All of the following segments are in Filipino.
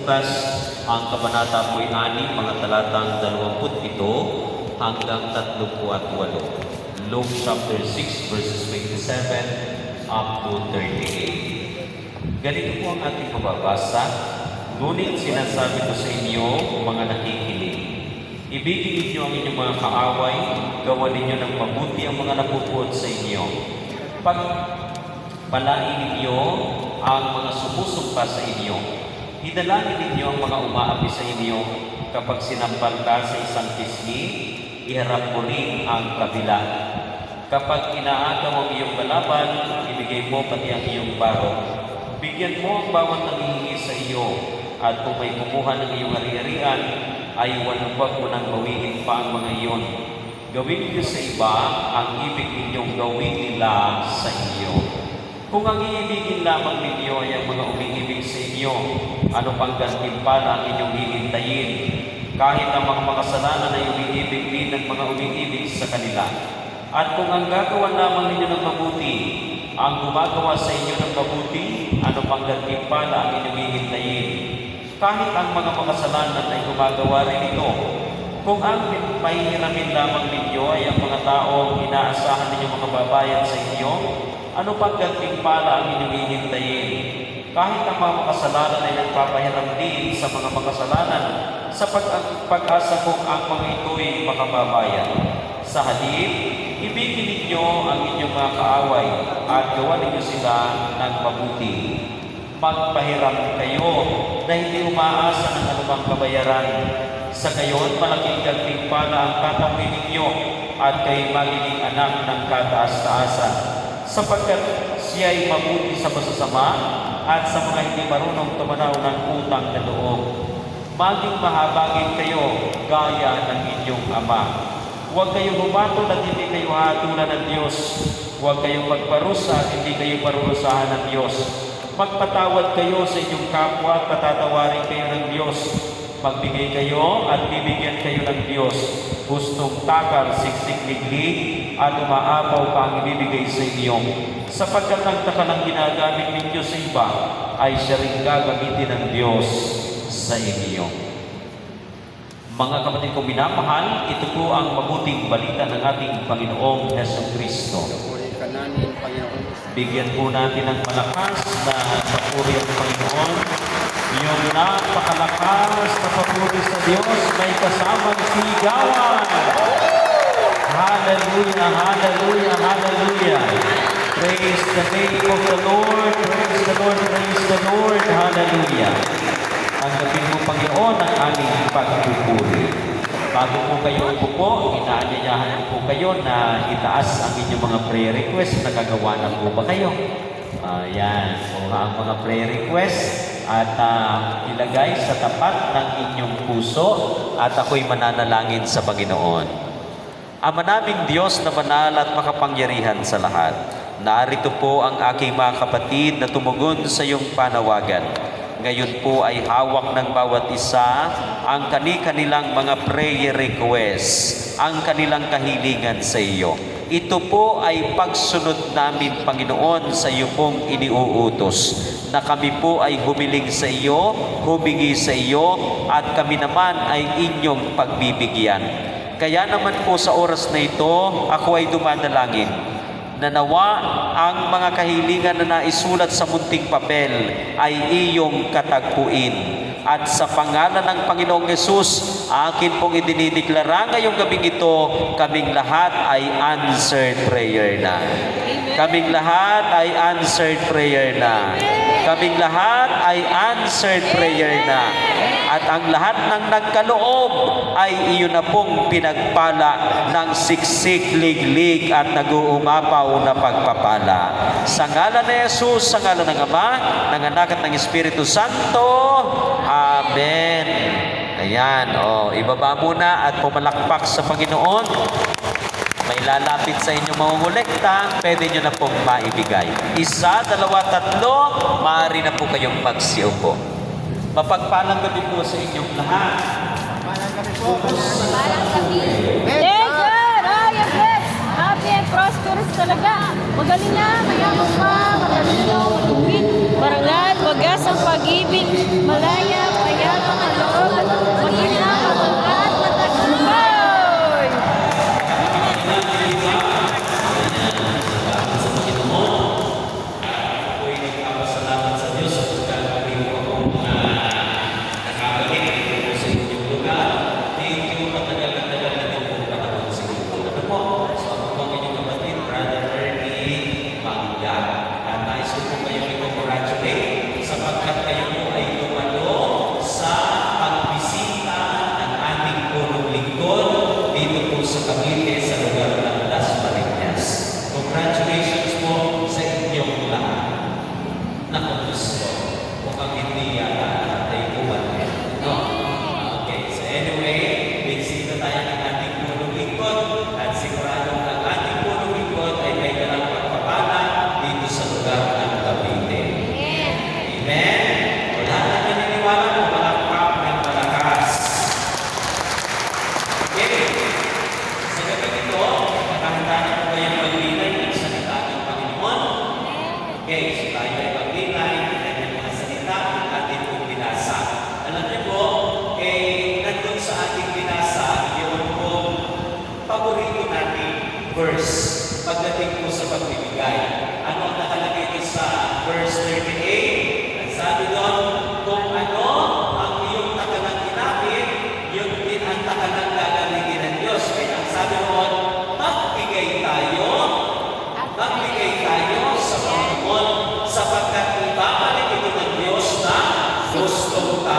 Lukas, ang kabanata po'y 6, mga talatang 27 hanggang 38. Luke chapter 6 verses 27 up to 38. Ganito po ang ating mababasa. Ngunit sinasabi ko sa inyo, mga nakikinig, ibigin ninyo ang inyong mga kaaway, gawan ninyo ng mabuti ang mga napupuot sa inyo. Pagpalain ninyo ang mga sumusumpa sa inyo. Idalangin ninyo ang mga umaapi sa inyo. Kapag sinampal ka sa isang pisngi, iharap mo rin ang kabila. Kapag inaagaw ang iyong kalaban, ibigay mo pati ang iyong baro. Bigyan mo ang bawat nanghihingi sa iyo, at kung may kumuha ng iyong ari-arian, ay huwag mo nang bawiin pa ang mga iyon. Gawin niyo sa iba ang ibig ninyong gawin nila sa iyo. Kung ang iibigin lamang ninyo ay ang mga umiibig sa inyo, ano pang gantimpala ang inyong hihintayin? Kahit ang mga makasalanan ay umiibig din ng mga umiibig sa kanila. At kung ang gagawa lamang ninyo ng mabuti, ang gumagawa sa inyo ng mabuti, ano pang gantimpala ang inyong hihintayin? Kahit ang mga makasalanan ay gumagawa rin ito. Kung ang mahihiramin lamang ninyo ay ang mga taong inaasahan ninyong makababayad sa inyo, ano pang gantimpala ang inyong hihintayin? Kahit ang mga makasalanan ay nagpapahiram din sa mga makasalanan, sa pag-asa kung ang mga ito'y makababayan. Sa halip, ibigin ninyo ang inyong mga kaaway at gawan ninyo sila ng mabuti. Magpahiram kayo na hindi umaasa ng anumang kabayaran. Sa gayon, malaking gantimpala ang tatawin ninyo at kayo magiging anak ng kataas-taasan. Sapagkat siya ay mabuti sa masasama at sa mga hindi marunong tumanaw ng utang na loob. Maging mahabagin kayo gaya ng inyong Ama. Huwag kayong humatol at hindi kayo hatulan ng Diyos. Huwag kayong magparusa at hindi kayo parurusahan ng Diyos. Magpatawad kayo sa inyong kapwa at patatawarin kayo ng Diyos. Magbigay kayo at bibigyan kayo ng Diyos. Hustong takal, siksik-liglig, at umaapaw pa ang ibibigay sa inyo. Sapagkat ang takalang ginagamit ninyo sa iba, ay siya rin gagamitin ng Diyos sa inyo. Mga kapatid kong minamahal, ito po ang mabuting balita ng ating Panginoong Jesucristo. Bigyan po natin ng malakas na papuri ang Panginoon. Yung napakalakas na papuri sa Diyos may kasamang sigawan. Hallelujah, hallelujah, hallelujah. Praise the name of the Lord, praise the Lord, praise the Lord, hallelujah. Tanggapin mo, Panginoon, ang aming pagpupuri. Bago po kayo upo, inaanyayahan po kayo na itaas ang inyong mga prayer request. Nakagawa na po ba kayo? Yan, ang mga prayer request at ilagay sa tapat ng inyong puso at ako'y mananalangin sa Panginoon. Ama naming Diyos na banal at makapangyarihan sa lahat, narito po ang aking mga kapatid na tumugon sa iyong panawagan. Ngayon po ay hawak ng bawat isa ang kanilang mga prayer requests, ang kanilang kahilingan sa iyo. Ito po ay pagsunod namin, Panginoon, sa iyo pong iniuutos, na kami po ay humiling sa iyo, humingi sa iyo, at kami naman ay inyong pagbibigyan. Kaya naman po sa oras na ito, ako ay dumadalangin na nawa ang mga kahilingan na naisulat sa munting papel ay iyong katagpuin. At sa pangalan ng Panginoong Yesus, akin pong idinideklara ngayong gabing ito, kaming lahat ay answered prayer na. Kaming lahat ay answered prayer na. Kaming lahat ay answered prayer na. At ang lahat ng nagkaloob ay iyon na pong pinagpala ng siksik, liglig at nag-uumapaw na pagpapala. Sa ngalan ni Jesus, sa ngalan ng Ama, ng Anak at ng Espiritu Santo. Amen. Ayan, ibaba muna at pumalakpak sa Panginoon. May lalapit sa inyong mangungulekta, pwede nyo na pong maibigay. 1, 2, 3, maaari na po kayong magsiupo. Mapagpalang gabi po sa inyong lahat. Mapagpalang gabi po. Mapagpalang gabi. Thank God! You're blessed! Happy and prosperous talaga. Magaling na, mayaman pa, magaling na, matupid, marangal, wagas ang pag-ibig, malaya,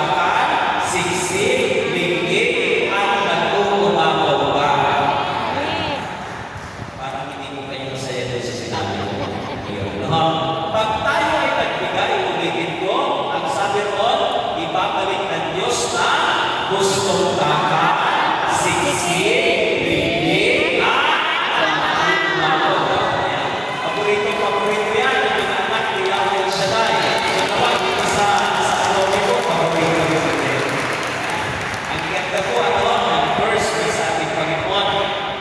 takal, siksik, linggit, at nag-uumapaw ka. Parang hindi mo kayo masaya doon sa sinabi ko. Yun, no? Pag tayo ay nagbigay, ulitin ko, ang sabi roon, ibabalik ng Diyos na gustong takal, siksik, linggit, at nag-uumapaw ka. Ayan. Paborito yan, yung mga anak ni Yahweh El Shaddai. Nawa, dito sa Salome ko, paborito yun. Ang ganda po, ang verse na sa ating Panginoon,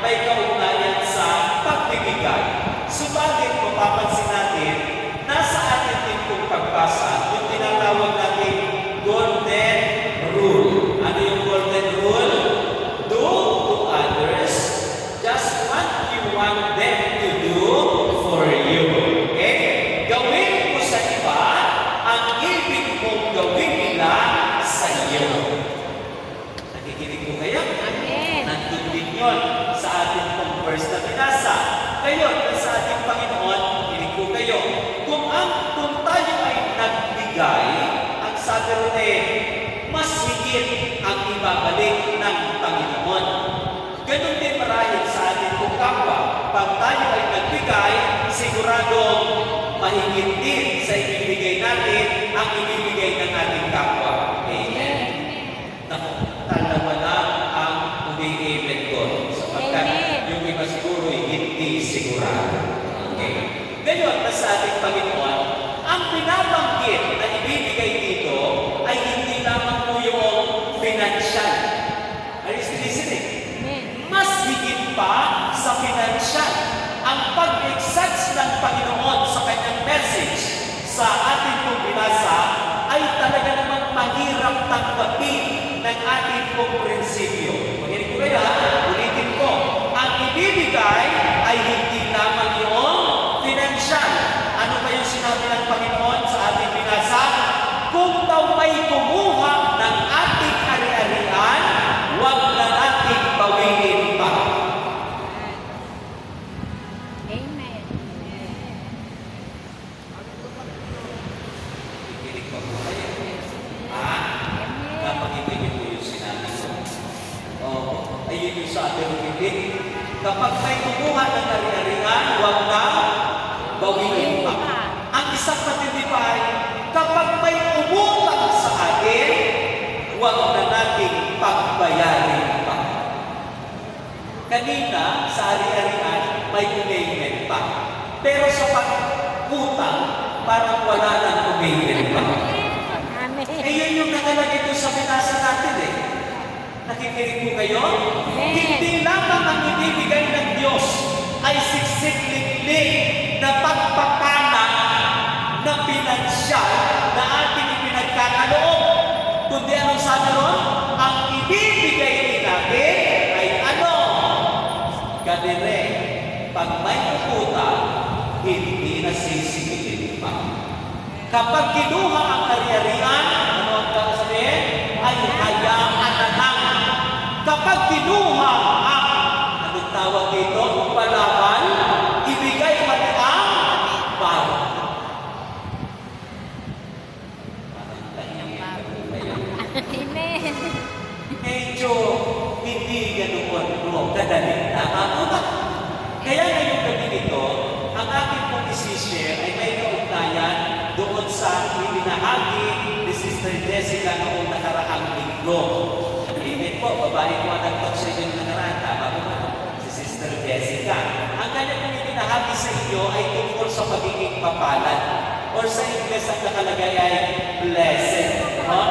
may kaugnayan sa pagbibigay. Subalit, mapapansin natin, nasa atin din kong pagbasa, yung tinatawag natin golden rule. Ano yung golden rule? Do to others just what you want them to do for you. Okay? Gawin mo sa iba ang ibig mong gawin nila sa iyo. Nakikinig mo kayo? Amen. Nandun din yun sa ating pong verse na binasa. Ngayon, sa ating Panginoon, kinig po kayo. Kung tayo ay nagbigay, ang sabi ron mas higit ang ibabalik ng Panginoon. Ganon din marahil sa ating pong kapwa. Pag tayo ay nagbigay, siguradong mahigit din sa ibibigay natin ang ibibigay ng ating kapwa. Amen. Naku, talawa lang ang umi-amen ko. Sapagkat Amen. yung iba siguro hindi sigurado. Okay. Ngayon, sa ating Panginoon, ang binabanggit na ibibigay dito ay hindi lamang po yung financial. Are you still listening? Amen. Mas higit pa sa financial. Ang pag-exage ng Panginoon sa kanyang message sa ating pong binasa ay talaga namang mahirap tanggapin ng ating pong prinsipyo. Mahinig ko kaya, ulitin ko, ang ibibigay ay hindi lamang yung financial. Ano ba yung sinabi ng Panginoon sa ating binasa? Kung daw may kumuha ng ating ari-arian, huwag na nating bawiin pa. Amen. Kikinig pa po kayo. Ha? Napakinggan po yung sinabi ko. Oo. Ayun yung sa ating bibig. Kapag may kumuha ng ari-arian, huwag na bawiin pa. Ang isang matindi pa ay, kapag may umutang sa atin, huwag na nating pagbayarin pa. Kanina, sa ari-arian, may umingin pa. Pero sa pag-utang, parang wala nang umingin pa. Amen. Eh, yun yung nakalagay doon sa binasa natin eh. Nakikinig po kayo? Amen. Hindi lamang ang ibibigay ng Diyos ay siksik-liklik na pagpapana na pinansyal na ating ipinagkakaloob. Kundi anong sabi ron? Ang ibibigay din natin ay ano? Kadire, pag may utang, hindi na sisikilin pa. Kapag kinuha ang ari-arian, ano ang sabihin? Ay hayaan na lang. Kapag kinuha ang, anong tawag dito? Palaban, ibigay pati ang para. Parang tahimik na po kayo. Amen. Medyo hindi ganoon mo kadali. Tama po ba? Kaya ngayong gabi nito, ang aking pong isi-share ay may kaugnayan doon sa ibinahagi ni Sister Jessica noong nakaraang linggo. Amen po, babae ko ang nagtalk sa inyo nakaraan. Tama po ba? Si Sister Jessica. Ang kanya pong ibinahagi sa inyo ay tungkol sa pagiging mapalad. Or sa Ingles ang nakalagay ay blessed. No?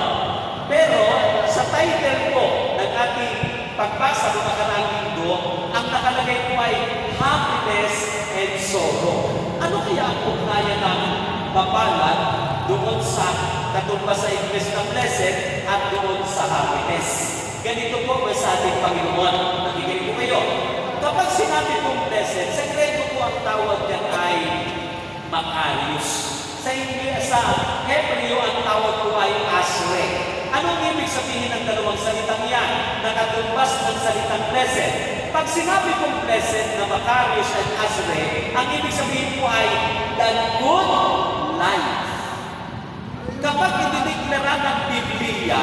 Pero sa title po ng ating pagbasa ng nakaraang linggo, ang nakalagay po ay happiness and sorrow. Ano kaya ang ugnayan ng mapalad doon sa katumbas sa Ingles na blessed at doon sa happiness? Ganito po ba sa ating Panginoon? Nakikinig po kayo. Kapag sinabi pong blessed, sa Grego po ang tawag niyan ay Makarios. Sa Hebreo ang tawag po ay Asre. Anong ibig sabihin ng dalawang salitang yan? Nakatumbas ng salitang blessed. Pag sinabi kong blessed na Makarios and Asre, ang ibig sabihin po ay the good life. Kapag idineklara ng Biblia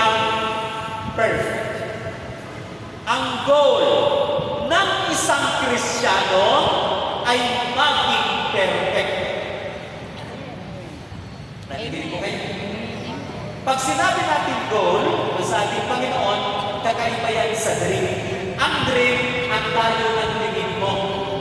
become perfect. Ang goal ng isang Kristiyano ay maging perfect. Nakikinig ko kayo? Pag sinabi natin goal sa ating Panginoon, kakaiba yan sa dream. Ang dream, ang layo ng tingin mo.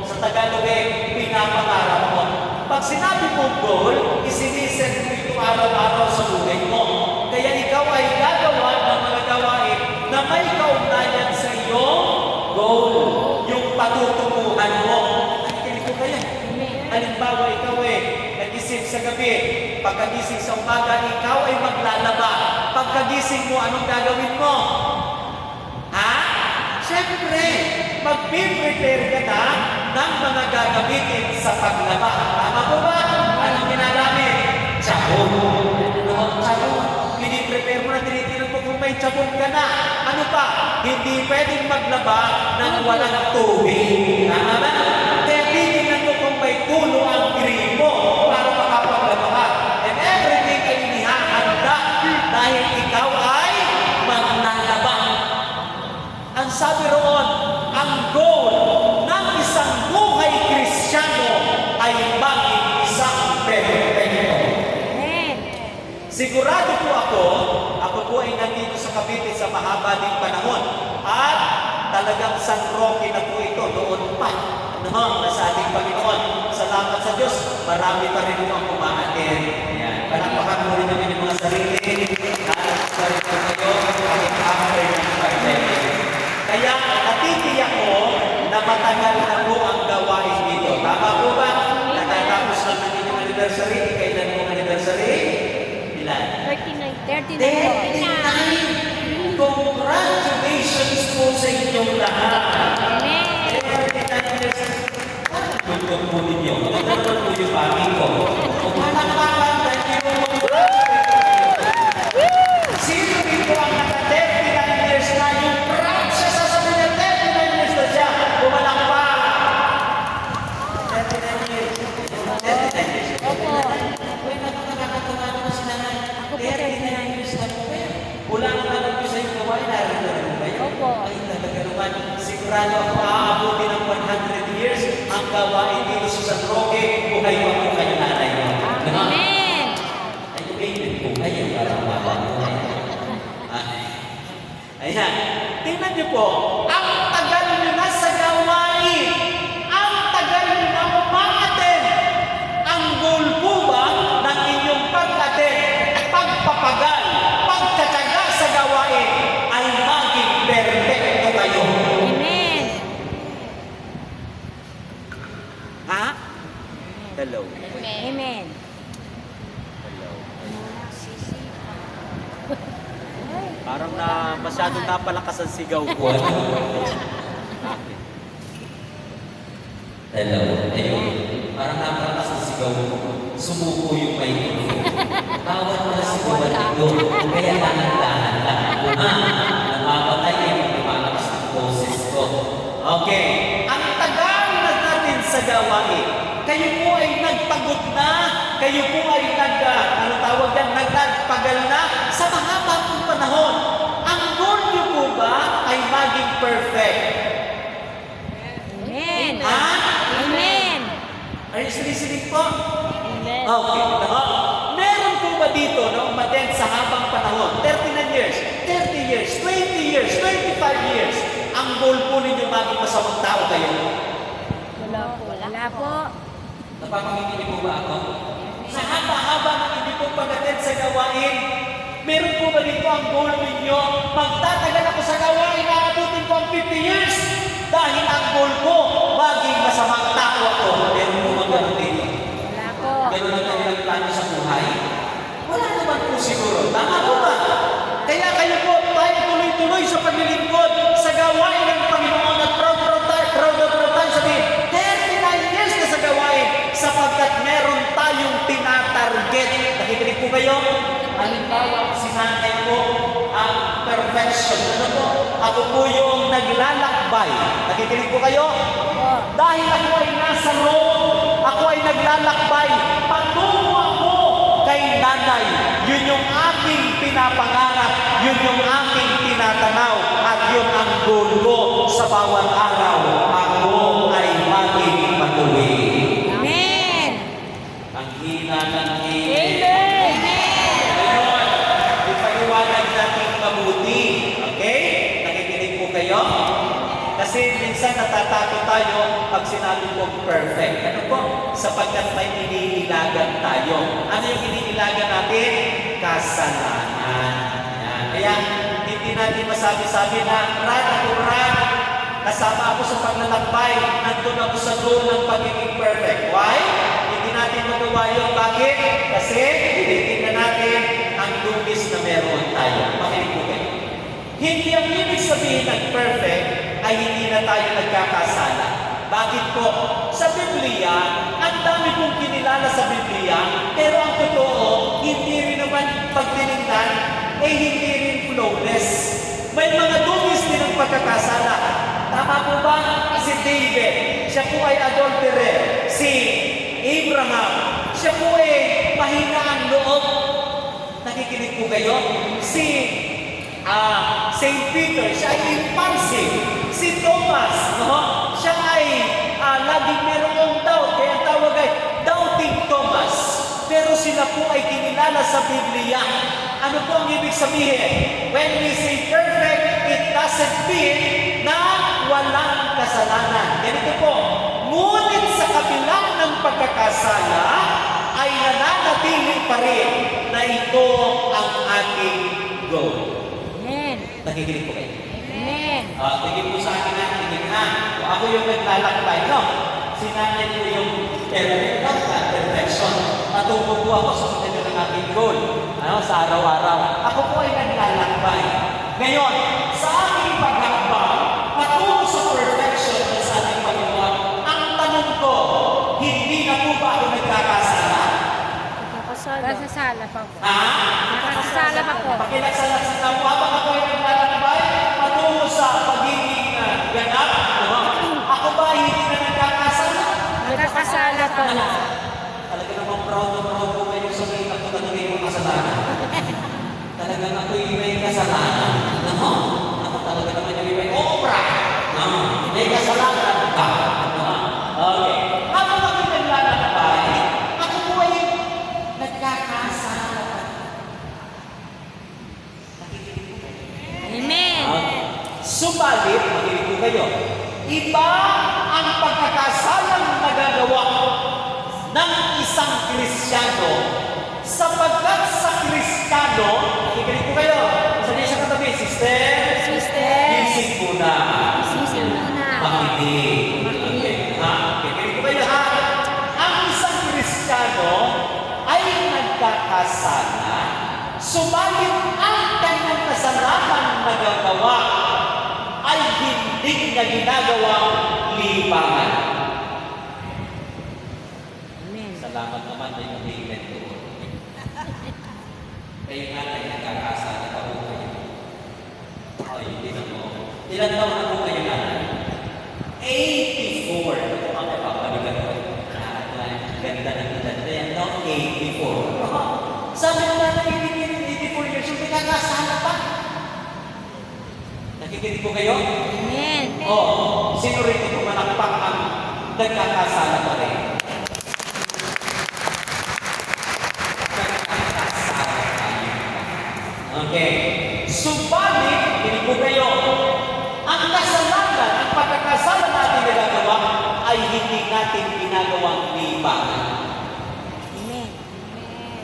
Sa Tagalog pinapangarap mo. Pag sinabi mong goal, isiniset mo ito araw-araw sa buhay mo. Kaya ikaw ay gagawa ng mga gawain na may kaugnayan sa iyong goal. Yung patutunguhan mo. Nakikinig ko kaya? Halimbawa, ikaw nagising sa gabi. Pagkagising sa umaga, ikaw ay maglalaba. Pagkagising mo, anong gagawin mo? Siyempre, mag-prepare ka na ng mga gagamitin sa paglaba. Tama po ba? Anong ginagamit? Tsabon. Ano? Tsabon. Piniprepare mo na, tinitingnan mo kung may tsabon ka na. Ano pa? Hindi pwedeng maglaba ng walang tubig. Tama ba? Kaya titingnan mo kung may tulo ang gripo para makapaglaba ka. And everything ay inihahanda dahil ikaw ay maglalaba. Ang sabi roon, ang goal ng isang buhay Kristiyano ay maging isang perfecto. Amen. Sigurado po ako po ay nandito sa Cavite sa mahaba ding panahon. At talagang San Roque na po ito noon pa. Noon na sa ating Panginoon. Salamat sa Diyos, marami pa rin po ang umaatin. Ayan. Palakpakan mo rin namin yung mga sarili. At sa rin po kayo, kahit after ng pandemic. Kaya natitiyak ko na matagal na po ang gawain dito. Tama po ba? Natatapos lang ng inyong anniversary. Kailan po ang anniversary? Ilan? 39 39! Congratulations po sa inyong lahat! Amen. 39 years. Tugtog po ninyo. Tugtog po yung pami ko. Palakpakan, thank you. Sino dito ang naka-39 years na yung proud siya sasabihin niya 39 years na siya? Pumalakpak! 39 years. 39 years. Opo. Uy, nakakatawa naman si nanay. Ako po, 39 years na po kayo. Kulang na lang po sa iyong gawain, narinig na kayo. Opo. Ay, talaga naman. Sigurado ako aabuti ng 100 years ang gawain dito sa San Roque. Buhay pa po kayo nanay mo. Amen. Ay, amen po kayo. Parang mababuhay. Ayan. Tingnan niyo po. Ang tagal niyo na sa gawain. Ang tagal niyo na umaaten. Ang goal po ba ng inyong pag-aten, pagpapagal, pagkatsaga sa gawain ay maging perfecto kayo. Amen. Ha? Hello. Amen. Hello. Parang na masyadong napalakas ang sigaw ko. Hello. Ayun. Parang napalakas ang sigaw ko. Sumuko yung may ito. Bawat mga sigawan ito. Kaya dahan-dahan lang. Namamatay yung lumalakas ang boses ko. Okay. Ang tagal na natin sa gawain. Kayo po ay nagpagod na. Kayo po ay nagpagal na sa mahaba pong panahon. Ang goal niyo po ba ay maging perfect? Amen. Ha? Amen. Are you listening po? Amen. Okay. Meron po ba dito na umattend sa habang panahon? 39 years, 30 years, 20 years, 25 years. Ang goal po ninyo maging masamang tao kayo. Wala po. Wala po. Napapanginig po ba ako? Sa haba-haba ng hindi po pag-attend sa gawain, meron po ba dito ang goal ninyo? Magtatagal ako sa gawain, naabutin ko ang 50 years. Dahil ang goal ko, maging masamang tao ako. Meron po ba ganun dito? Wala po. Ganun ang kanilang plano sa buhay? Wala naman po siguro. Tama po ba? Kaya kayo po, tayo tuloy-tuloy sa paglilingkod sa gawain ng Panginoon at proud tayo sabihin, 39 years na sa gawain sapagkat meron tayong tinatarget. Nakikinig po kayo? Halimbawa, si nanay po ang perfection. Ano po? Ako po yung naglalakbay. Nakikinig po kayo? Dahil ako ay nasa Rome, ako ay naglalakbay, patungo ako kay nanay. Yun yung aking pinapangarap, yun yung aking tinatanaw, at yun ang goal ko sa bawat araw. Ako ay maging patuloy. Amen. Ang hina ng Amen. Ngayon, ipaliwanag natin mabuti. Okay? Nakikinig po kayo? Kasi minsan natatakot tayo pag sinabi po perfect. Ano po? Sapagkat may iniilagan tayo. Ano yung iniilagan natin? Kasalanan. Yan. Kaya hindi natin masabi-sabi na run, kasama ako sa paglalakbay, nandun ako sa goal ng pagiging perfect. Why? Hindi natin magawa yun. Bakit? Kasi tinitingnan natin ang dugis na meron tayo. Makinig po kayo. Hindi ang ibig sabihin ng perfect ay hindi na tayo nagkakasala. Bakit po? Sa Biblia, ang dami kong kinilala sa Biblia, pero ang totoo, hindi rin naman pagtinignan, hindi rin flawless. May mga dugis din ang pagkakasala. Tama po ba? Si David, siya po ay adulterer. Si Abraham, siya po ay mahina ang loob. Nakikinig po kayo? Si St. Peter, siya ay impulsive. Si Thomas, no? Siya ay laging merong doubt, kaya ang tawag ay doubting Thomas. Pero sila po ay kinilala sa Biblia. Ano po ang ibig sabihin? When we say perfect, it doesn't mean na walang kasalanan. Ganito po, ngunit sa kabila ng pagkakasala, ay nananatili pa rin na ito ang ating goal. Amen. Nakikinig po kayo. Amen. Tingin po sa akin na, tingin na. Kung ako yung naglalakbay, no? Sinanay ko yung perfection. Matuto po ako sa pagdating ng ating goal. Sa araw-araw. Ako po ay naglalakbay. Ngayon, sa aking paghakbang, patungo sa perfection ng sa ating Panginoon, ang tanong ko, hindi na po ba ako nagkakasala? Nakakasala pa po. Ha? Nakakasala pa po. Pakilaksalaksala po habang ako ay naglalakbay, patungo sa pagiging ganap. Ako ba hindi na nagkakasala? Nakakasala pa po. Talaga namang proud po kayo sabihin ako talaga yung kasalanan. Talagang ako'y may kasalanan. Ako talaga naman yung may obra. May kasalanan ka. Okay. Habang ako'y naglalakbay, ako po ay nagkakasala. Nakikinig po kayo. Amen. Subalit, makinig po kayo, iba ang pagkakasalang nagagawa ng isang Kristiyano sapagkat sa Kristiyano, nakikinig po kayo, sabihin sa katabi, sister, gising po na. Sisi muna. Makinig. Okay. Nakikinig po kayo ha. Ang isang Kristiyano ay nagkakasala, subalit ang kanyang kasalanan nagagawa ay hindi niya ginagawang libangan. Amen. Salamat naman na yung payment ko. Kayo nga ay nagkakasala pa po kayo. Ay, hindi na po. Ilan taon na po kayo na? 84. Ito ang kapapaligan ko. Ganda ng edad na yan, no? 84. Sabi mo na 84 years old, nagkakasala pa. Nakikinig po kayo? Amen. Oo. Sino rin ito manakpak ang nagkakasala pa rin? Nagkakasala tayo. Okay. Subalit, kinig po kayo, ang kasalanan, ang pagkakasala natin nagagawa ay hindi natin ginagawang libangan. Amen.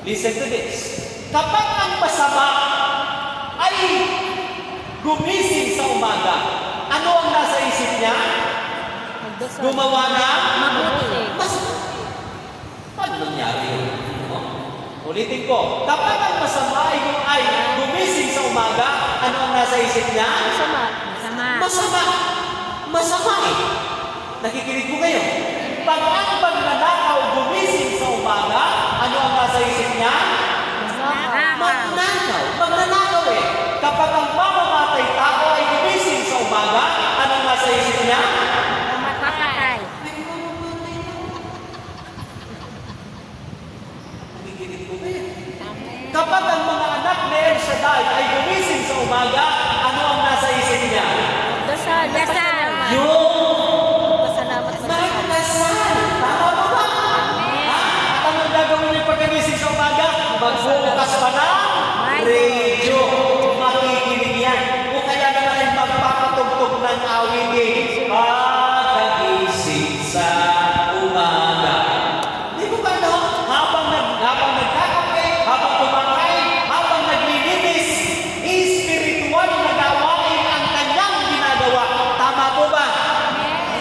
Listen to this. Kapag ang masama ay gumising sa umaga, ano ang nasa isip niya? Magdasal. Gumawa na Mabuti. masama. Paano nangyari yun? Ulitin ko. Kapag ang masama ay gumising sa umaga, ano ang nasa isip niya? Masama. Masama. Masama. Masama eh. Nakikinig po kayo. Pag ang magnanakaw gumising sa umaga, ano ang nasa isip niya? Magnanakaw. Magnanakaw eh. Kapag ang mamamatay tao ay gumising sa umaga, ano ang nasa isip niya? Mamatay. Nakikinig po kayo. Kapag ang mga anak ni El Shaddai ay gumising sa umaga, ano ang nasa isip niya? Dasal. Dasal. Yung Pasalamat sa Diyos. magdasal. Tama ba ba? Amen. At anong gagawin niyo pagkagising sa umaga? Magbukas pa ng radio. Makikinig yan. O kaya naman ay magpapatugtog ng awit pagkagising sa umaga. Di ba ba no? Habang nagkakape, habang kumakain, habang naglilinis, espiritual na gawain ang kanyang ginagawa. Tama po ba?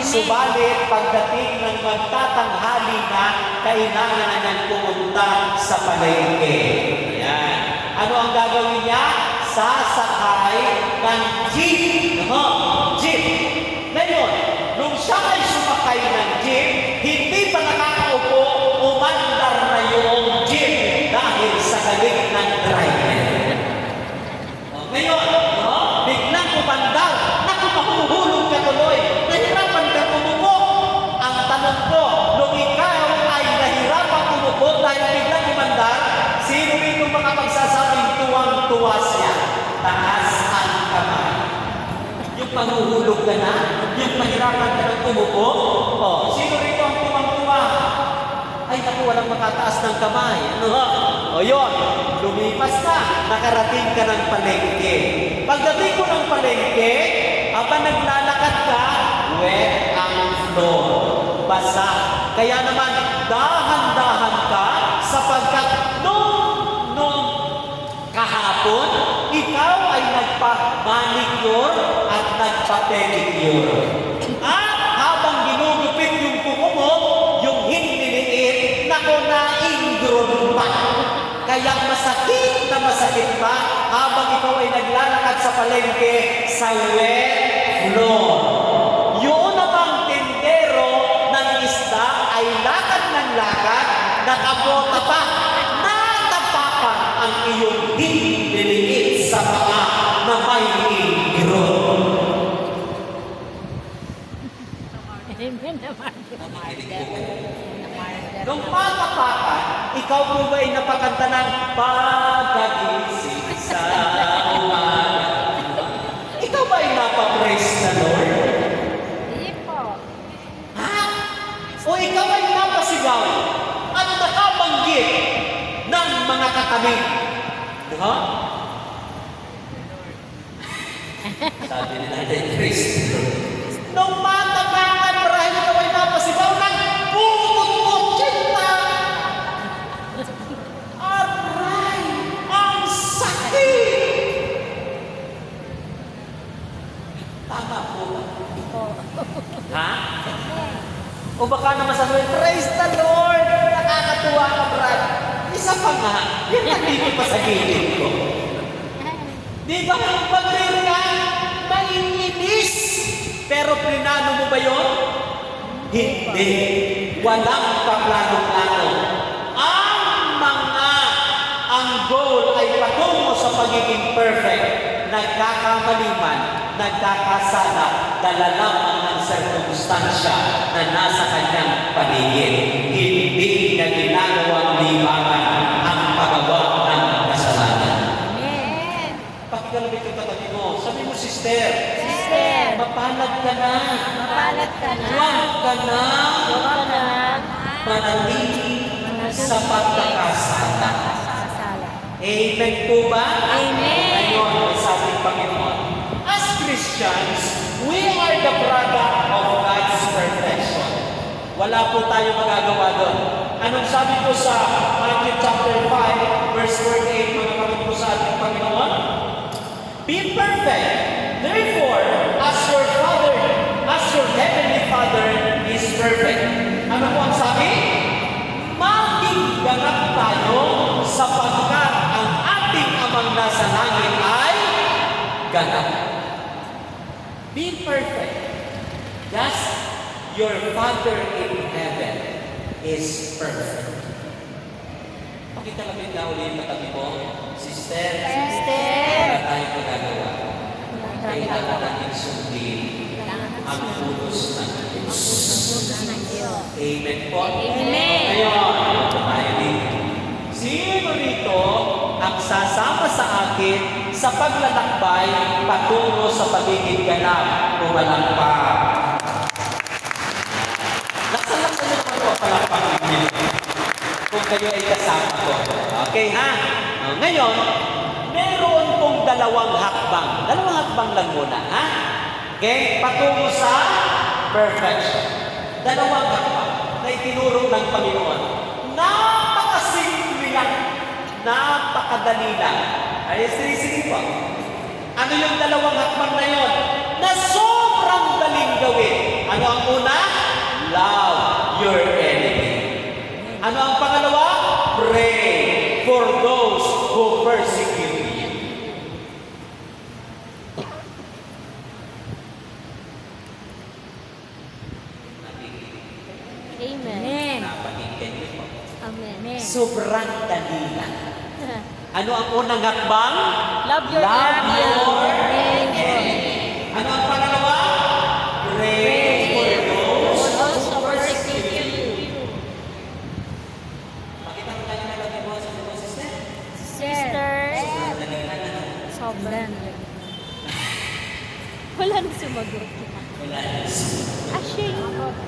Subalit, pagdating ng magtatanghali na, kailangan na niyang pumunta sa palengke. Ayan. Ano ang gagawin niya? Sasakay ng jeep. Jeep. siya ay sumakay ng jeep, hindi pa nakakaupo, umandar na yung jeep dahil sa galing ng driver. Ngayon, biglang umandar, naku, mahuhulog ka tuloy, nahirapan ka umupo. Ang tanong ko, nung ikaw ay nahirapan umupo dahil biglang umandar, sino rito makapagsasabing tuwang-tuwa siya? Taas ang kamay. Yung mahuhulog ka na, yung mahirapan ka ng umupo, sino rito ang tuwang-tuwa? Ay, naku, walang makataas ng kamay. Ano ha? O yun, lumipas na, nakarating ka ng palengke. Pagdating mo ng palengke, habang naglalakad ka, wet ang floor, basa. Kaya naman, dahan-dahan ka sapagkat nung kahapon, ikaw ay nagpa-manicure at nagpa-pedicure. At habang ginugupit yung kuko mo, yung hindi liit, nako na-ingrown pa. Kaya masakit na masakit pa habang ikaw ay naglalakad sa palengke sa wet floor. Yun namang tindero ng isda ay lakad ng lakad, nakabota pa, natapakan ang iyong hindi sa paa na may ingrown. Amen naman. Nung matapakan, ikaw po ba ay napakanta ng pagkagising sa umaga? Ikaw ba ay napapraise na Lord? Hindi po. Ha? O ikaw ay napasigaw at nakabanggit ng mga katabi? Ha? Sabi ni Nanay Cristo, nung matapakan, marahil ikaw ay napasigaw ng putut-kutsinta. Aray! Ang sakit! Tama po ba? Ha? O baka naman sabihin, praise the Lord! Nakakatuwa ka, Brad. Isa pa nga, yan nandito pa sa gilid ko. Di ba? Pag-rin ka, maiinis. Pero plinano mo ba yun? Hindi. Walang kaplano-plano. Ang goal ay patungo sa pagiging perfect. Nagkakamali man, nagkakasala, dala lamang ng sirkumstansya na nasa kanyang paligid. Hindi na ginagawang libangan ang paggawa ng kasalanan. Amen. Pakikalabit yung katabi mo. Sabi mo, sister, Sister, mapalad ka na. mapalat ka na. Huwag ka na Huwag ka na. manatili sa pagkakasala. Sasala. Amen po ba? Amen. Ngayon, sabi ng Panginoon, as Christians, we are the product of God's perfection. Wala po tayo magagawa doon. Anong sabi po sa Matthew chapter 5, verse 48, mga kapatid po sa ating Panginoon? Be perfect. Therefore, as your heavenly Father is perfect. Ano po ang sabi? Maging ganap tayo sapagkat ang ating Amang nasa langit ay ganap. Be perfect. Just your Father in heaven is perfect. Pakitalapit na ulit yung katabi mo, sister. Wala tayong magagawa. Kailangan natin sundin ang utos ng Diyos. Amen po. Amen. Ngayon, tayo dito. Sino rito ang sasama sa akin sa paglalakbay patungo sa pagiging ganap o malakpak? Nasalak na naman po palakpak ninyo kung kayo ay kasama ko. Okay ha? Ngayon, meron pong dalawang hakbang. Dalawang hakbang lang muna, ha? Okay? Patungo sa perfection. Dalawang hakbang na itinuro ng Panginoon. Napakasimple lang. Napakadali lang. Ay, sige po. Ano yung dalawang hakbang na yon? Na sobrang daling gawin. Ano ang una? Love your enemy. Ano ang pangalawa? Pray for those who persecute you. Ano ang unang hakbang? Love your neighbor. Ano ang pangalawa? Pray for those Also who persecute persecute you. you. Pakita mo tayo na lagi mo sa mga sister. Sisters. Dali na na. Sobrang. Wala na sumagot. Wala. Ashing.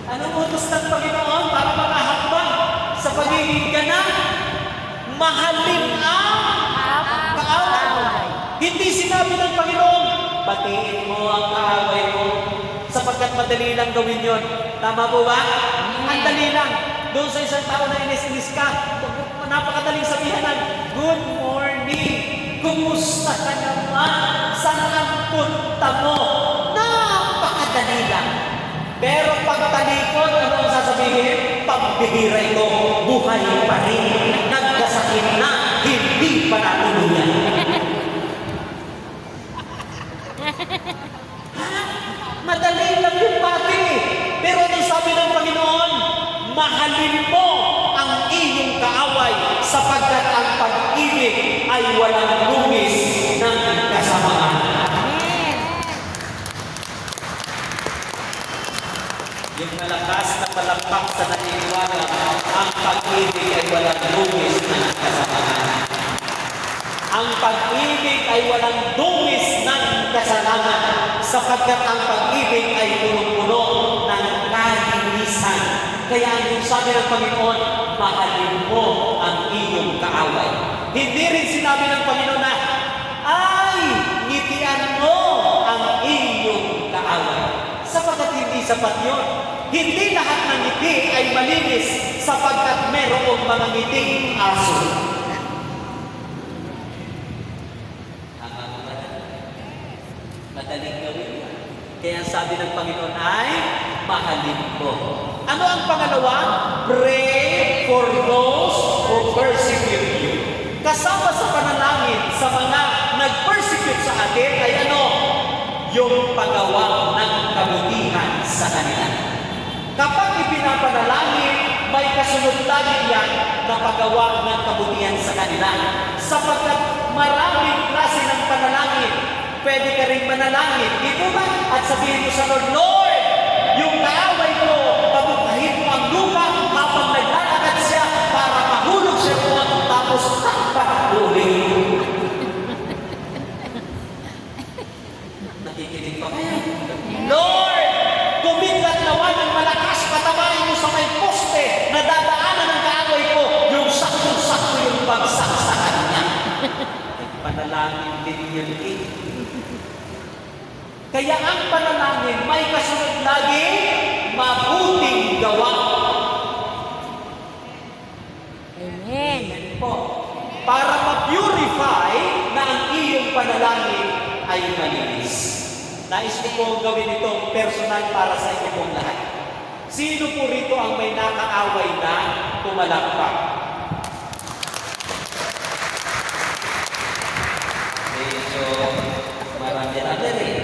Anong utos ng Panginoon para makahakbang sa pagiging ganang? Mahalin ang kaaway. Hindi sinabi ng Panginoon, batiin mo ang kaaway mo sapagkat madali lang gawin yon. Tama po ba? Ang dali lang. Doon sa isang tao na inis-inis ka, napakadaling sabihan ng, good morning. Kumusta ka naman? Saan ang punta mo? Napakadali lang. Pero pagtalikod, ano ang sasabihin? Pagbihira ito, buhay pa rin. Nagkasakit na, hindi pa natuluyan. Madali lang yung pati. Pero anong sabi ng Panginoon? Mahalin mo ang iyong kaaway sapagkat ang pag-ibig ay walang lumis ng kasamaan. Yung malakas na palakpak sa naniniwala, ang pag-ibig ay walang lumis ng kasamaan. Ang pag-ibig ay walang dumis ng kasalanan sapagkat ang pag-ibig ay punong-puno ng kalinisan. Kaya ang sabi ng Panginoon, mahalin mo ang iyong kaaway. Hindi rin sinabi ng Panginoon na, ay, ngitian mo ang iyong kaaway. Sapagkat hindi sapat yun. Hindi lahat ng ngiti ay malinis sapagkat merong mga ngiting aso. Madaling gawin. Kaya sabi ng Panginoon ay, mahalin mo. Ano ang pangalawa? Pray for those who persecute you. Kasama sa panalangin sa mga nag-persecute sa atin ay ano? Yung paggawa ng kabutihan sa kanila. Kapag ipinapanalangin, may kasunod lagi yan na paggawa ng kabutihan sa kanila. Sapagkat maraming klase ng panalangin, pwede ka rin manalangin. Dito ba? At sabihin mo sa Lord, Lord, yung kaaway ko, pabukahin mo ang lupa habang naglalakad siya para mahulog siya doon, tapos takpan ang uling. Nakikinig pa kayo? Lord, kumindat nawa ng malakas, patabain mo sa may poste na dadaanan ng kaaway ko, yung sakto-sakto yung bagsak sa kanya. Panalangin din yun eh. Kaya ang panalangin may kasunod lagi, mabuting gawa. Amen. Po, para ma-purify na ang iyong panalangin ay malinis. Nais ko pong gawin itong personal para sa inyo pong lahat. Sino po rito ang may nakaaway na tumalakpak? Medyo marami-rami rin.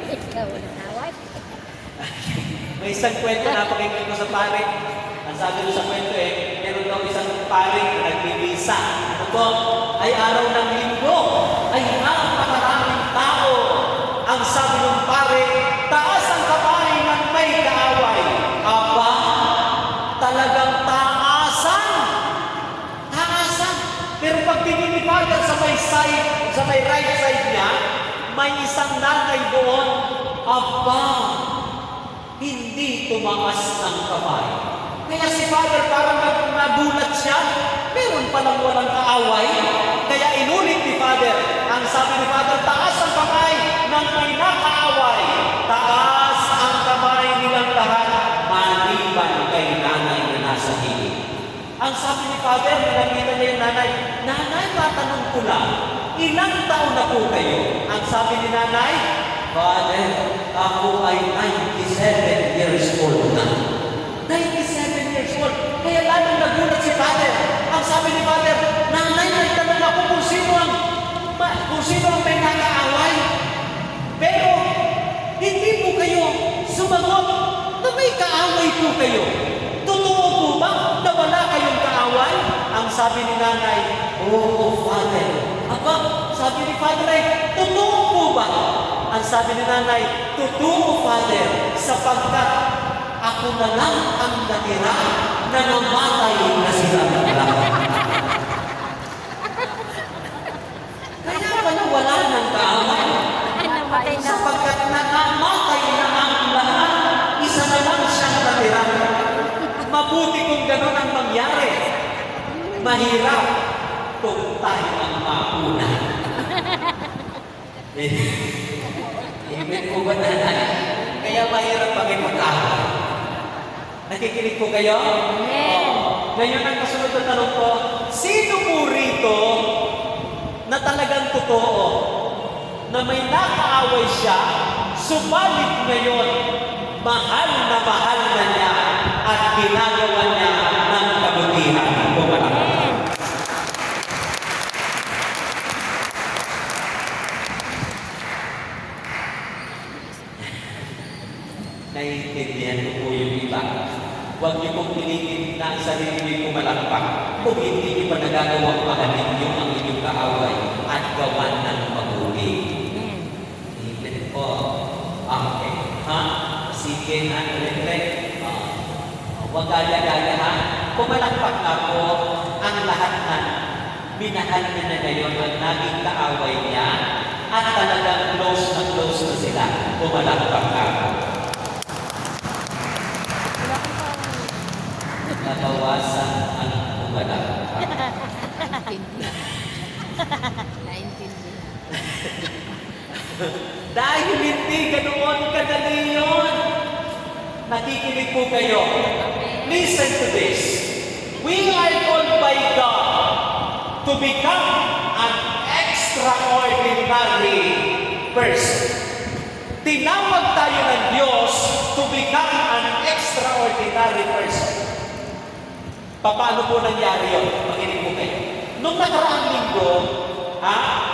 Ikaw ang away. May isang kwento na pakinggan ko sa pare. Ang sabi ko sa kwento meron daw isang pare na nagbibisa. Ano po? Ay araw ng linggo. Ay napakaraming tao. Ang sabi ng pare, taas ang kamay ng may kaaway. Aba, talagang taasan. Taasan. Pero pag tingin ni Father sa may side, sa may right side niya, may isang nanay doon. Aba, hindi tumaas ang kamay. Kaya si Father parang nagulat siya. Meron palang walang kaaway. Kaya inulit ni Father. Ang sabi ni Father, taas ang kamay ng may nakaaway. Taas ang kamay nilang lahat. Maliban kay nanay na nasa higit. Ang sabi ni Father, nakita niya yung nanay, Nanay, matanong ko lang, ilang taon na po kayo? Ang sabi ni nanay, Father, ako ay 97 years old na. 97 years old. Kaya lalong nagulat si Father. Ang sabi ni Father, Nanay, nagtanong ako kung sino ang may nakaaway. Pero, hindi po kayo sumagot na may kaaway po kayo. Totoo po ba na wala kayong kaaway? Ang sabi ni Nanay, Oo, Father, sabi ni nanay, totoo, Father, sapagkat ako na lang ang natira na namatay na silang lahat. Kaya pala wala ng kaaway. Namatay na. Sapagkat nakamatay na ang lahat, isa na lang siyang natira. Mabuti kung gano'n ang mangyari. Mahirap kung tayo ang mauna. Amen po ba, nanay? Kaya mahirap pakipag-away. Nakikinig po kayo? Amen. Ngayon ang kasunod na tanong ko, sino po rito na talagang totoo na may nakaaway siya, subalit ngayon, mahal na niya at ginagawa niya ng kabutihan? Bumalaki. Amen. Naiintindihan ko po yung iba. Huwag niyo pong pilitin na ang sarili niyo pumalakpak kung hindi niyo pa nagagawa mahalin niyo ang inyong kaaway at gawan ng mabuti. Amen. Amen po. Okay. Ha? Sige na, ulit. Huwag gaya-gaya ha. Pumalakpak na po ang lahat na minahal niya na ngayon ang naging kaaway niya at talagang close na sila. Pumalakpak na po. Nabawasan ang pumalakpak. Naintindihan. Dahil hindi ganoon kadali yun. Nakikinig po kayo. Listen to this. We are called by God to become an extraordinary person. Tinawag tayo ng Diyos to become an extraordinary person. Paano po nangyari yun? Makinig po kayo. Nung nakaraang linggo,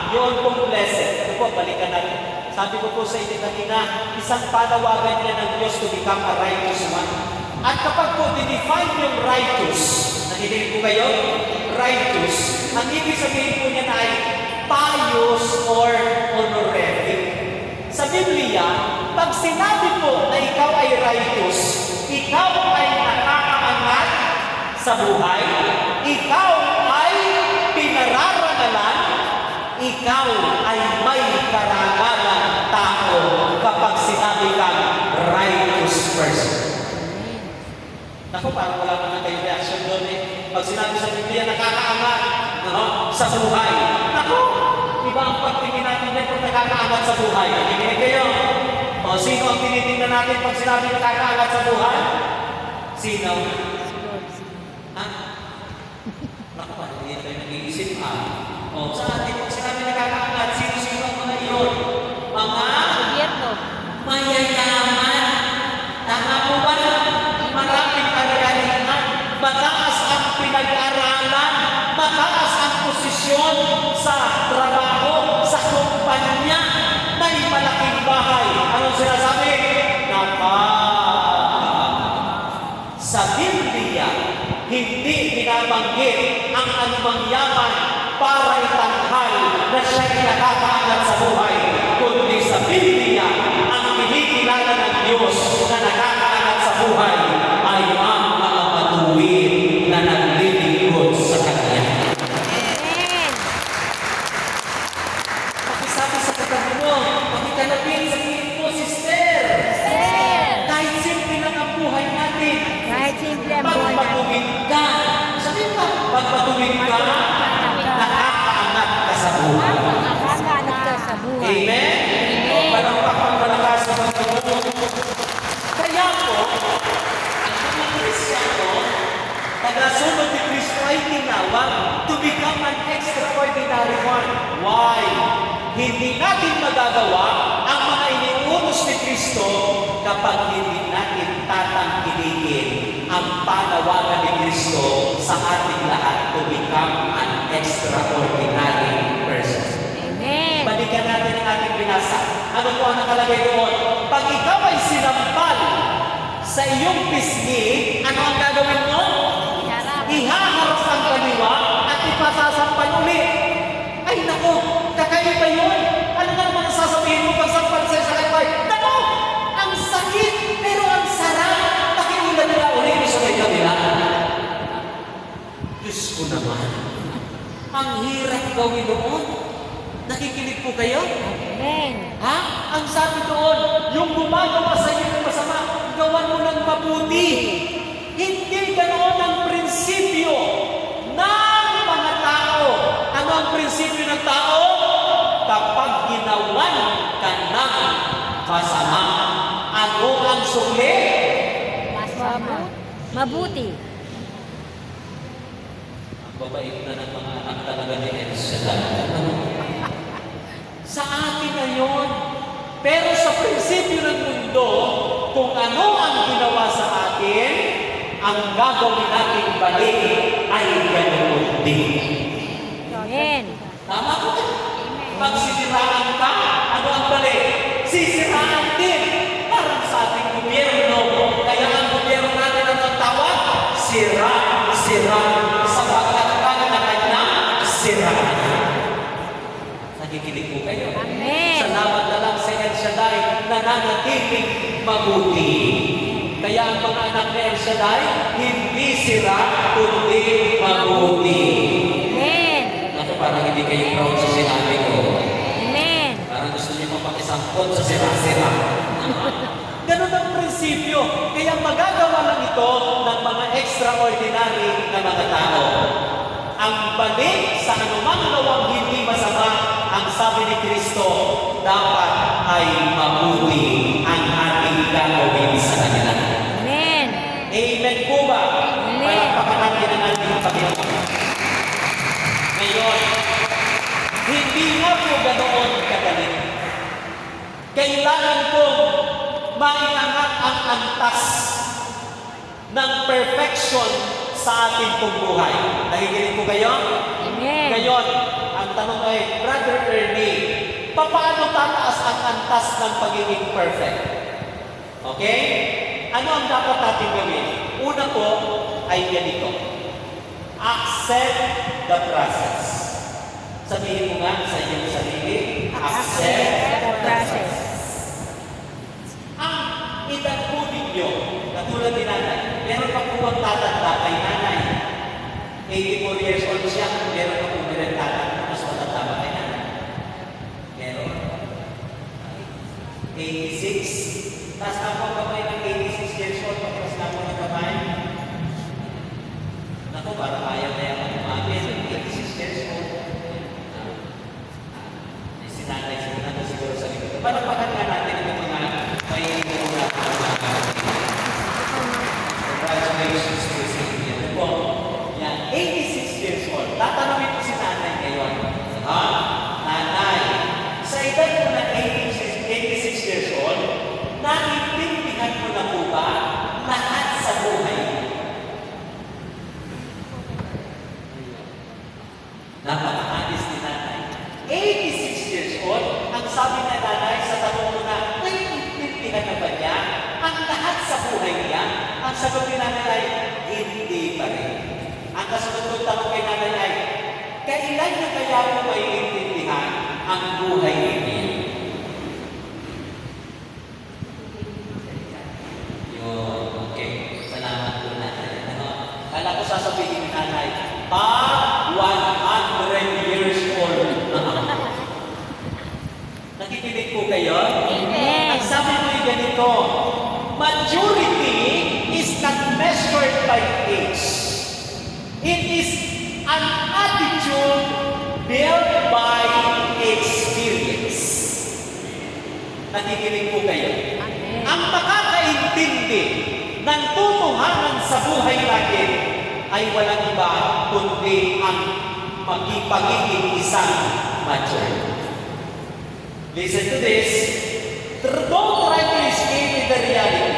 yun pong blessed. Ano po, balikan natin. Sabi ko po sa inyo kanina, isang panawagan niya ng Diyos to become a righteous one. At kapag po dinefine yung righteous, nakinig po kayo? Righteous. Ang ibig sabihin po niya na ay pious or honorary. Sa Biblia, pag sinabi po na ikaw ay righteous, ikaw ay nakakaangat sa buhay, ikaw ay pinararangalan, ikaw ay may karangalan tao kapag sinabi kang righteous person. Naku, parang wala pa na kayo reaction doon eh. Pag sinabi sa Biblia, nakakaangat sa buhay. Naku, iba ang pagtingin natin yan kung nakakaangat sa buhay. Nakikinig kayo? O, sino ang tinitingnan natin pag sinabi nakakaangat sa buhay? Sino? Ha? Naku, parang hindi tayo nag-iisip O, sa atin, pag sinabi nakakaangat, sino-sino ang mga iyon? Mga Gobyerno. mayayaman. Tama po ba? Maraming karayanihan. Mataas ang pinag-aralan. Mataas ang posisyon sa trabaho, sa kumpanya. May malaking bahay. Anong sinasabi? Sa Biblia, hindi binabanggit ang anumang yaman para itanghal na siya'y nakakaangat sa buhay. Kundi sa Biblia, ang kinikilala ng Diyos na nakakaangat sa buhay ay ang mga matuwid na naglilingkod sa Kanya. Amen. Pakisabi sa katabi mo, pakikalapin sa piling mo, sister. Sir. Kahit simple lang ang buhay natin, Kahit simple ang pag buhay natin. matuwid ka, sabihin mo, pag matuwid ka, nakakaangat ka sa buhay. Nakakaangat ka sa buhay. Amen? Amen. Palakpakan malakas sa Panginoon. Kaya po, ang mga Kristiyano, tagasunod ni Kristo ay tinawag to become an extraordinary one. Why? Hindi natin magagawa ang mga iniuutos ni Kristo kapag hindi natin tatangkilikin ang panawagan ni Kristo sa ating lahat to become an extraordinary person. Amen. Balikan natin ang ating binasa. Ano po ang nakalagay doon? Pag ikaw ay sinampal sa iyong pisngi, ano ang gagawin mo? Iharap. Ihaharap ang kaliwa at ipasasampal ulit. Ay naku, kakaiba yun. Ano nga naman ang sasabihin mo pag sampal sa ko naman. Ang hirap gawin noon. Nakikinig po kayo? Amen. Ha? Ang sabi doon, yung gumagawa sa iyo ng masama, gawan mo ng mabuti. Hindi ganoon ang prinsipyo ng mga tao. Ano ang prinsipyo ng tao? Kapag ginawan ka ng masama, ano ang sukli? Mabuti. Ang babait na ng mga anak talaga ni Elsa. Sa atin na yun. Pero sa prinsipyo ng mundo, kung ano ang ginawa sa atin, ang gagawin natin balik ay ganoon din. Amen. Tama ko? Pag siniraan ka, ano ang balik? Sisiraan din. Parang sa ating gobyerno. Kaya ang gobyerno natin ang tawag, sira, sapagkat kanya-kanya, sira. Nakikinig po kayo. Amen. Salamat na lang sa El Shaddai na nanatiling mabuti. Kaya ang mga anak ni El Shaddai, hindi sira, kundi mabuti. Amen. Naku, parang hindi kayo proud sa sinabi ko. Amen. Parang gusto niyo mapakisangkot sa sira-sira. Ganun ang prinsipyo. Kaya magagawa lang ito ng mga extraordinary na mga tao. Ang balik sa anumang gawang hindi masama, ang sabi ni Kristo, dapat ay mabuti ang ating gagawin sa kanila. Amen. Amen po ba? Amen. Palakpakan natin ang ating Panginoon. Ngayon, hindi nga po ganoon kadali. Kailangan kong mainangat ang antas ng perfection sa ating pong buhay. Nakikinig po kayo? Amen. Ngayon, ang tanong ay, Brother Ernie, paano tataas ang antas ng pagiging perfect? Okay? Ano ang dapat natin gawin? Una po ay ganito. Accept the process. Sabihin mo nga sa iyong sarili, accept The process. ang edad po ninyo, katulad ni nanay, meron pa po bang tatanda kay nanay? 84 years old siya, meron pa po meron tatanda, mas matanda ba kay nanay? Meron. 86. Tapos ako ang kamay ng 86 years old, pagkas na po ng kamay. Naku, parang ayaw na yung umagin, 86 years old. Si nanay, siguro sa likod. Palakpakan nga natin ang mga may na congratulations to sa inyo. Ano po? Yan, 86 years old. Tatanungin ko si nanay ngayon. Ha? Nanay, sa edad mo na 86 years old, naiintindihan mo na po ba lahat sa buhay mo? Napaka-honest ni nanay. 86 years old, ang sabi na nanay sa tanong mo na, naiintindihan na ba niya ang lahat sa buhay niya? Ang sagot ni nanay ay, hindi pa rin. Ang kasunod kong tanong kay nanay ay, kailan niya kaya mo maiintindihan ang buhay niya? Yun, okay. Salamat po nanay. Ano? Kala ko sasabihin ni nanay, pa 100 years old. Nakikinig po kayo? Amen. Ang sabi mo yung ganito, maturity is not measured by age. It is an attitude built by experience. Nakikinig po kayo? Amen. Ang makakaintindi ng tutuhanan sa buhay natin ay walang iba kundi ang makipagiging isang mature. Listen to this. Don't try to escape in the reality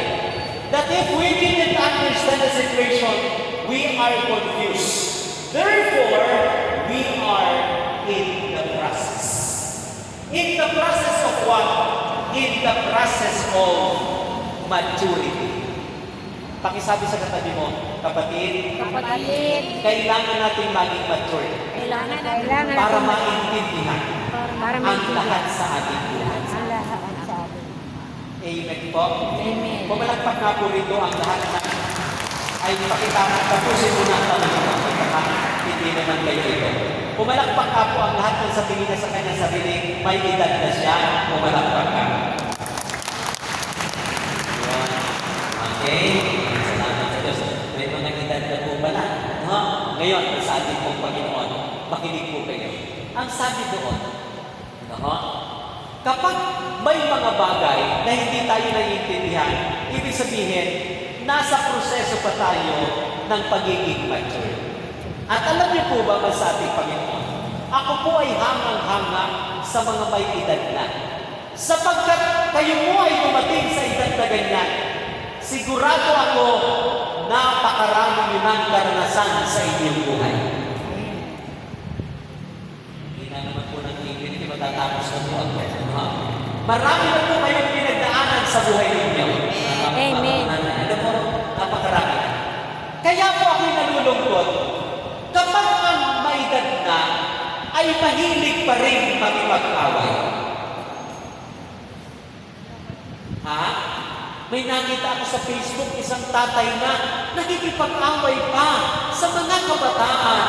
that if we didn't understand the situation, we are confused. Therefore, we are in the process. In the process of what? In the process of maturity. Pakisabi sa katabi mo, kapatid, kailangan natin maging mature Kailangan para maintindihan para ang lahat sa ating buhay. ang lahat sa atin. Amen po. Amen. Pumalakpak nga po rito ang lahat na ay pakita, tapusin mo na ang tanong. Hindi naman kayo ito. Pumalakpak ka po ang lahat ng sa tingin na sa kanyang sarili, may edad na siya, pumalakpak ka. Yun. Okay? Salamat sa Diyos. May mga edad na po pala. No? Ngayon, sa ating pong Panginoon, makinig po kayo. Ang sabi doon, no? Kapag may mga bagay na hindi tayo naiintindihan, ibig sabihin, nasa proseso pa tayo ng pagiging mature. At alam niyo po ba sa ating Panginoon, ako po ay hangang-hanga sa mga may edad na. Sapagkat kayo po ay dumating sa edad na ganyan, sigurado ako napakarami nyo ng karanasan sa inyong buhay. Hindi na naman po ng tingin, hindi matatapos na po ako. Marami na po kayong pinagdaanan sa buhay ninyo. Amen. Ano po, napakarami. Kaya po ako'y nalulungkot, kapag ang maedad na, ay mahilig pa rin makipag-away. Ha? May nakita ako sa Facebook, isang tatay na nakikipag-away pa sa mga kabataan.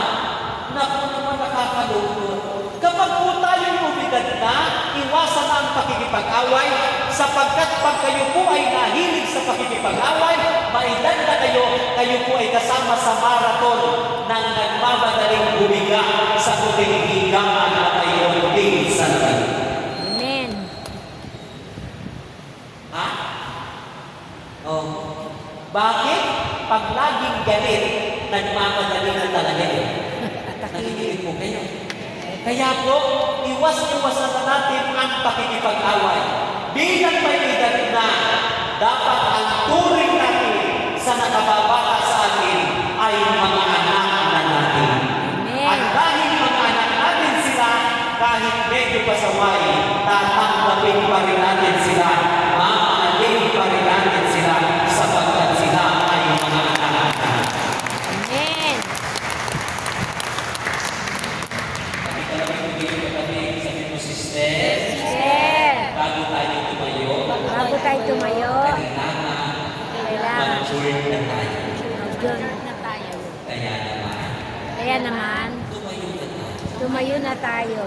Naku naman, nakakalungkot. Kapag po tayo'y umidad na, iwasan ang pakikipag-away, sapagkat pag kayo po ay nahilig sa pakikipag-away, maedad na kayo, kayo po ay kasama sa marathon ng nagmamadaling bumiga sa puting higaan na kayo din sa lahat. Amen. Ha? Oh. Bakit? Pag laging galit, nagmamadali na talaga yun. Nakikinig po kayo. Kaya po, iwas-iwasan na natin ang pakikipag-away. Bilang may edad na, dapat ang turing natin sa nakababata sa atin ay mga anak na natin. Amen. At dahil mga anak natin sila, kahit medyo pasaway, tatanggapin pa rin natin sila. Mamahalin pa rin natin sila sapagkat sila ay mga anak natin. Amen. Kami talagang bibigyan ka kami sa mga sister. Sister, Bago tayo tumayo, bago tayo tumayo, kailangan kailangan mature na tayo. mag-join na tayo. Kaya naman, Kaya naman, tumayo na tayo. tumayo na tayo.